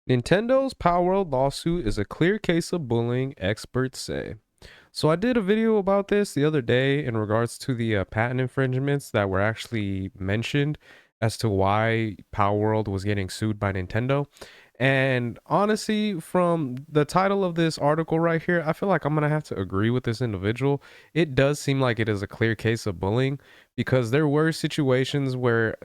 Nintendo's Palworld lawsuit is a clear case of bullying, experts say. So I did a video about this the other day in regards to the patent infringements that were actually mentioned as to why Palworld was getting sued by Nintendo. And honestly, from the title of this article right here, I feel like I'm gonna have to agree with this individual. It does seem like it is a clear case of bullying because there were situations where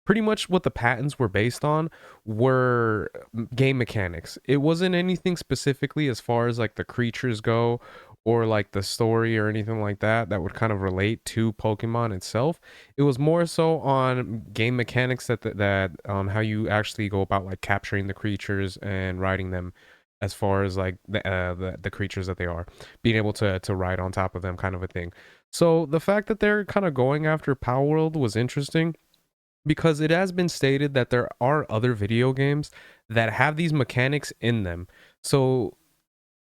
pretty much what the patents were based on were game mechanics. It wasn't anything specifically as far as like the creatures go or like the story or anything like that that would kind of relate to Pokemon itself. It was more so on game mechanics that on how you actually go about like capturing the creatures and riding them, as far as like the creatures that they are, being able to ride on top of them, kind of a thing. So the fact that they're kind of going after Power World was interesting because it has been stated that there are other video games that have these mechanics in them. So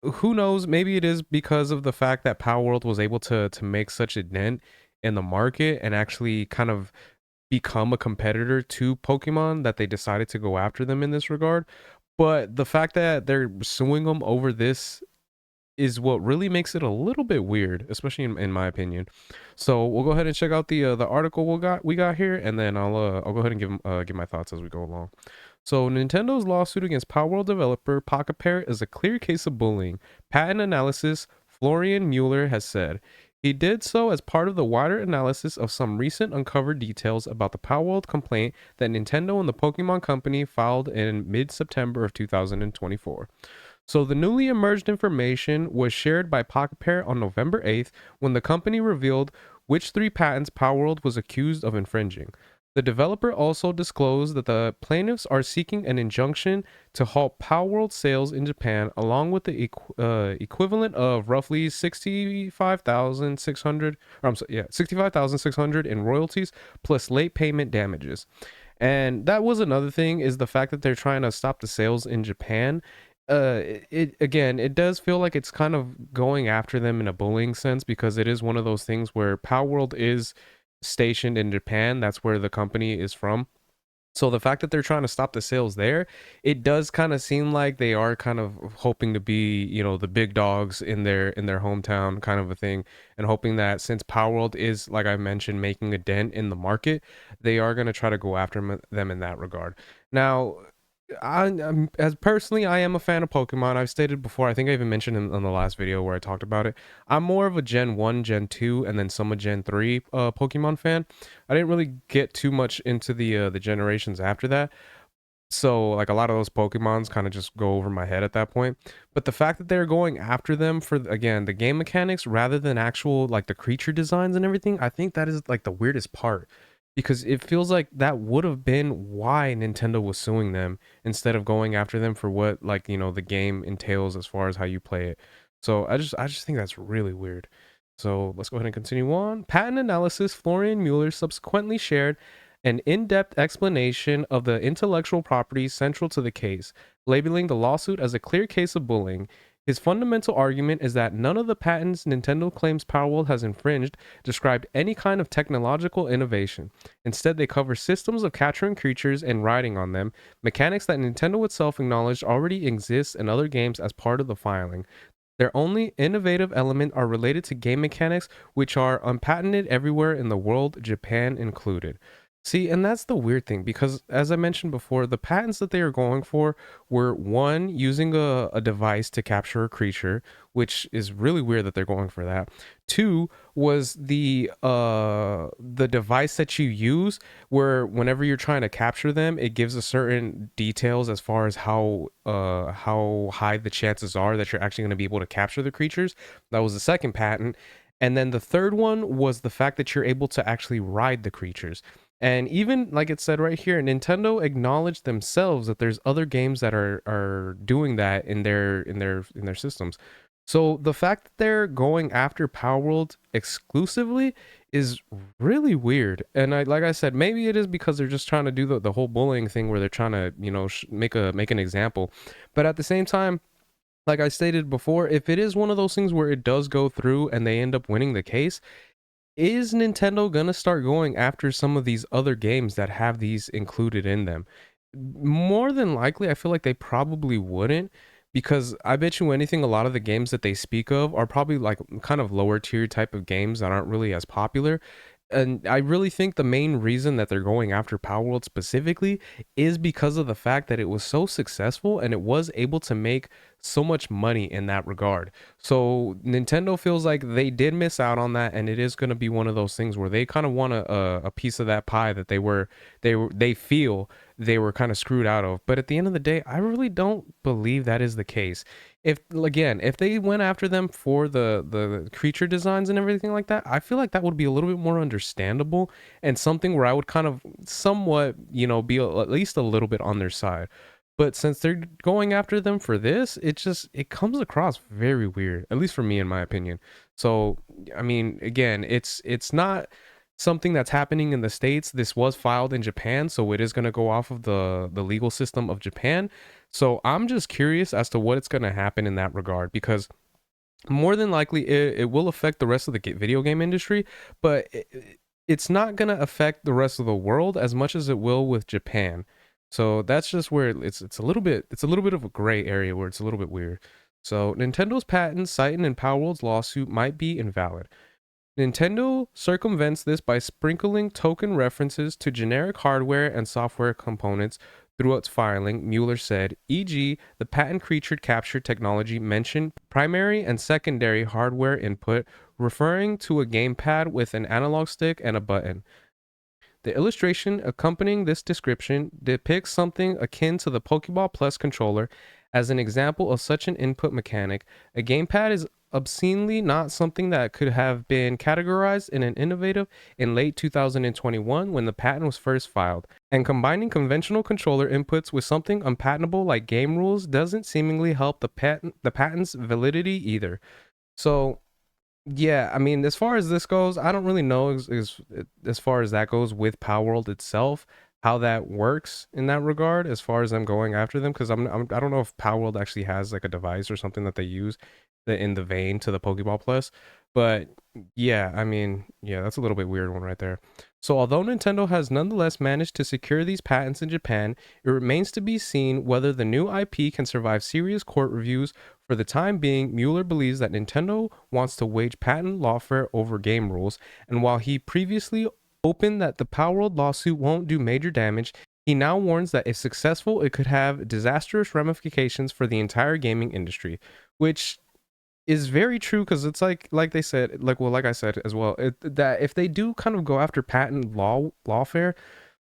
who knows? Maybe it is because of the fact that Power World was able to make such a dent in the market and actually kind of become a competitor to Pokemon that they decided to go after them in this regard. But the fact that they're suing them over this is what really makes it a little bit weird, especially in my opinion. So we'll go ahead and check out the article we got here, and then I'll go ahead and give my thoughts as we go along. So Nintendo's lawsuit against Palworld developer Pocket Parrot is a clear case of bullying. Patent analysis Florian Mueller has said. He did so as part of the wider analysis of some recent uncovered details about the Palworld complaint that Nintendo and the Pokemon Company filed in mid-September of 2024. So the newly emerged information was shared by Pocket Parrot on November 8th when the company revealed which three patents Palworld was accused of infringing. The developer also disclosed that the plaintiffs are seeking an injunction to halt Palworld sales in Japan, along with the equivalent of roughly 65,600, or I'm sorry, yeah, 65,600 in royalties plus late payment damages. And that was another thing, is the fact that they're trying to stop the sales in Japan. It again, it does feel like it's kind of going after them in a bullying sense, because it is one of those things where Palworld is stationed in Japan. That's where the company is from. So the fact that they're trying to stop the sales there, it does kind of seem like they are kind of hoping to be, the big dogs in their hometown, kind of a thing, and hoping that since Palworld is, like I mentioned, making a dent in the market, they are going to try to go after them in that regard. Now, as personally, I am a fan of Pokemon. I've stated before. I think I even mentioned in the last video where I talked about it. I'm more of a Gen 1, Gen 2, and then some of Gen 3 Pokemon fan. I didn't really get too much into the generations after that. So like a lot of those Pokemons kind of just go over my head at that point. But the fact that they're going after them for, again, the game mechanics rather than actual like the creature designs and everything, I think that is like the weirdest part, because it feels like that would have been why Nintendo was suing them instead of going after them for what, like, the game entails as far as how you play it. So I just think that's really weird. So let's go ahead and continue on. Patent analysis Florian Mueller subsequently shared an in-depth explanation of the intellectual properties central to the case, labeling the lawsuit as a clear case of bullying. His fundamental argument is that none of the patents Nintendo claims Palworld has infringed described any kind of technological innovation. Instead, they cover systems of capturing creatures and riding on them, mechanics that Nintendo itself acknowledged already exist in other games as part of the filing. Their only innovative element are related to game mechanics, which are unpatented everywhere in the world, Japan included. See, and that's the weird thing, because as I mentioned before, the patents that they are going for were, one, using a device to capture a creature, which is really weird that they're going for that. Two was the device that you use, where whenever you're trying to capture them, it gives a certain details as far as how high the chances are that you're actually going to be able to capture the creatures. That was the second patent. And then the third one was the fact that you're able to actually ride the creatures. And even like it said right here, Nintendo acknowledged themselves that there's other games that are doing that in their systems. So the fact that they're going after Palworld exclusively is really weird. And like I said, maybe it is because they're just trying to do the whole bullying thing where they're trying to, make an example. But at the same time, like I stated before, if it is one of those things where it does go through and they end up winning the case, is Nintendo gonna start going after some of these other games that have these included in them? More than likely, I feel like they probably wouldn't, because I bet you anything, a lot of the games that they speak of are probably like kind of lower tier type of games that aren't really as popular. And I really think the main reason that they're going after Palworld specifically is because of the fact that it was so successful and it was able to make so much money in that regard. So Nintendo feels like they did miss out on that, and it is going to be one of those things where they kind of want a piece of that pie that they feel they were kind of screwed out of. But at the end of the day, I really don't believe that is the case. If again, if they went after them for the creature designs and everything like that, I feel like that would be a little bit more understandable and something where I would kind of somewhat, be at least a little bit on their side. But since they're going after them for this, it comes across very weird, at least for me in my opinion. So, I mean, again, it's not something that's happening in the States. This was filed in Japan, so it is going to go off of the legal system of Japan. So I'm just curious as to what it's going to happen in that regard, because more than likely it will affect the rest of the video game industry, but it's not going to affect the rest of the world as much as it will with Japan. So that's just where it's a little bit of a gray area where it's a little bit weird. So Nintendo's patent cited in Palworld's lawsuit might be invalid. Nintendo circumvents this by sprinkling token references to generic hardware and software components throughout its filing, Mueller said, e.g., the patent creature capture technology mentioned primary and secondary hardware input, referring to a gamepad with an analog stick and a button. The illustration accompanying this description depicts something akin to the Pokeball Plus controller as an example of such an input mechanic. A gamepad is obscenely not something that could have been categorized in an innovative in late 2021 when the patent was first filed. And combining conventional controller inputs with something unpatentable like game rules doesn't seemingly help the patent's validity either. So yeah, I mean, as far as this goes, I don't really know as far as that goes with Palworld itself, how that works in that regard, as far as I'm going after them, because I don't know if Palworld actually has like a device or something that they use in the vein to the Pokeball Plus, but yeah, I mean, yeah, that's a little bit weird one right there. So although Nintendo has nonetheless managed to secure these patents in Japan, it remains to be seen whether the new IP can survive serious court reviews. For the time being, Mueller believes that Nintendo wants to wage patent lawfare over game rules, and while he previously opened that the Palworld lawsuit won't do major damage, he now warns that if successful, it could have disastrous ramifications for the entire gaming industry, which is very true, because it's like they said, like I said as well, that if they do kind of go after patent lawfare,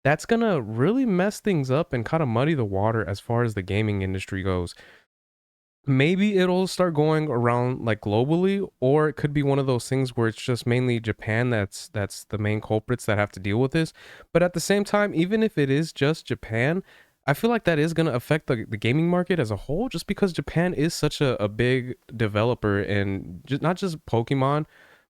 that's gonna really mess things up and kind of muddy the water as far as the gaming industry goes. Maybe it'll start going around like globally, or it could be one of those things where it's just mainly Japan that's the main culprits that have to deal with this. But at the same time, even if it is just Japan, I feel like that is going to affect the gaming market as a whole, just because Japan is such a big developer, and not just Pokemon,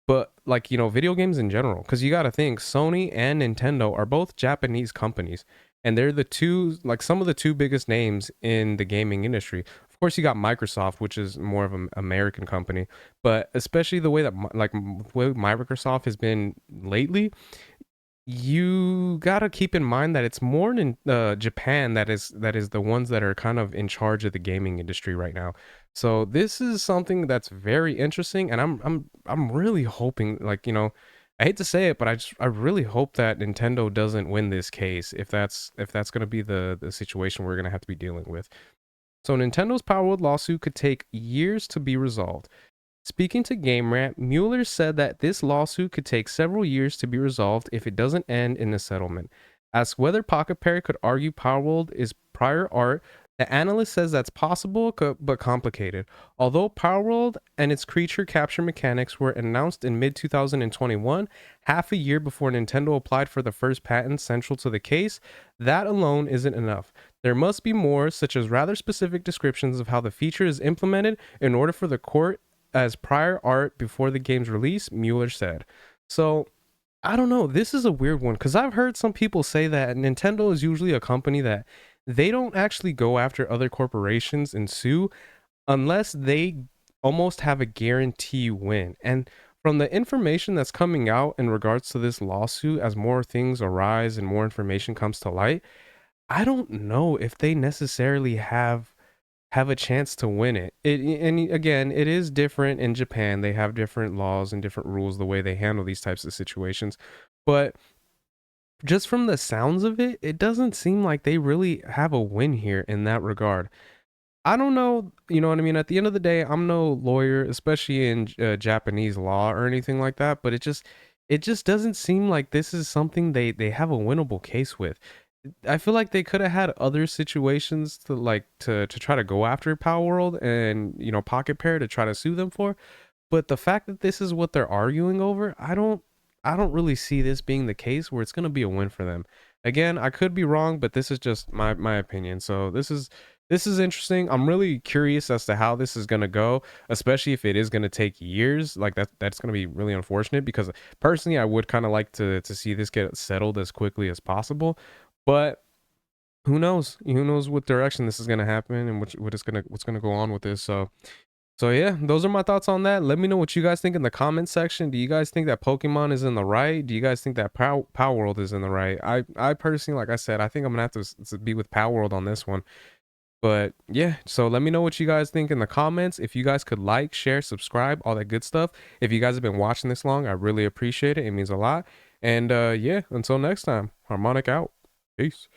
but like, video games in general. Because you got to think Sony and Nintendo are both Japanese companies, and they're the two, like some of the two biggest names in the gaming industry. Of course, you got Microsoft, which is more of an American company, but especially the way that the way Microsoft has been lately, you gotta keep in mind that it's more in Japan that is the ones that are kind of in charge of the gaming industry right now. So this is something that's very interesting, and I'm really hoping, like, I hate to say it, but I really hope that Nintendo doesn't win this case, if that's gonna be the situation we're gonna have to be dealing with. So Nintendo's Palworld lawsuit could take years to be resolved. Speaking to Game Rant, Mueller said that this lawsuit could take several years to be resolved if it doesn't end in a settlement. Asked whether Pocket Pair could argue Palworld is prior art, the analyst says that's possible but complicated. Although Palworld and its creature capture mechanics were announced in mid 2021, half a year before Nintendo applied for the first patent central to the case, that alone isn't enough. There must be more, such as rather specific descriptions of how the feature is implemented in order for the court as prior art before the game's release, Mueller said. So, I don't know. This is a weird one, because I've heard some people say that Nintendo is usually a company that they don't actually go after other corporations and sue unless they almost have a guarantee win. And from the information that's coming out in regards to this lawsuit, as more things arise and more information comes to light, I don't know if they necessarily have a chance to win it. And again, it is different in Japan. They have different laws and different rules the way they handle these types of situations. But just from the sounds of it, it doesn't seem like they really have a win here in that regard. I don't know, you know what I mean? At the end of the day, I'm no lawyer, especially in Japanese law or anything like that, but it just doesn't seem like this is something they have a winnable case with. I feel like they could have had other situations to like to try to go after Power World and Pocket Pair to try to sue them for, but the fact that this is what they're arguing over, I don't really see this being the case where it's going to be a win for them. Again, I could be wrong, but this is just my opinion. So this is interesting. I'm really curious as to how this is going to go, especially if it is going to take years. Like that's going to be really unfortunate because personally I would kind of like to see this get settled as quickly as possible. But who knows? Who knows what direction this is going to happen and what's going to go on with this. So yeah, those are my thoughts on that. Let me know what you guys think in the comment section. Do you guys think that Pokemon is in the right? Do you guys think that Power World is in the right? I personally, like I said, I think I'm gonna have to be with Power World on this one. But yeah, so let me know what you guys think in the comments. If you guys could like, share, subscribe, all that good stuff. If you guys have been watching this long, I really appreciate it. It means a lot. And yeah, until next time, Harmonic out. Peace.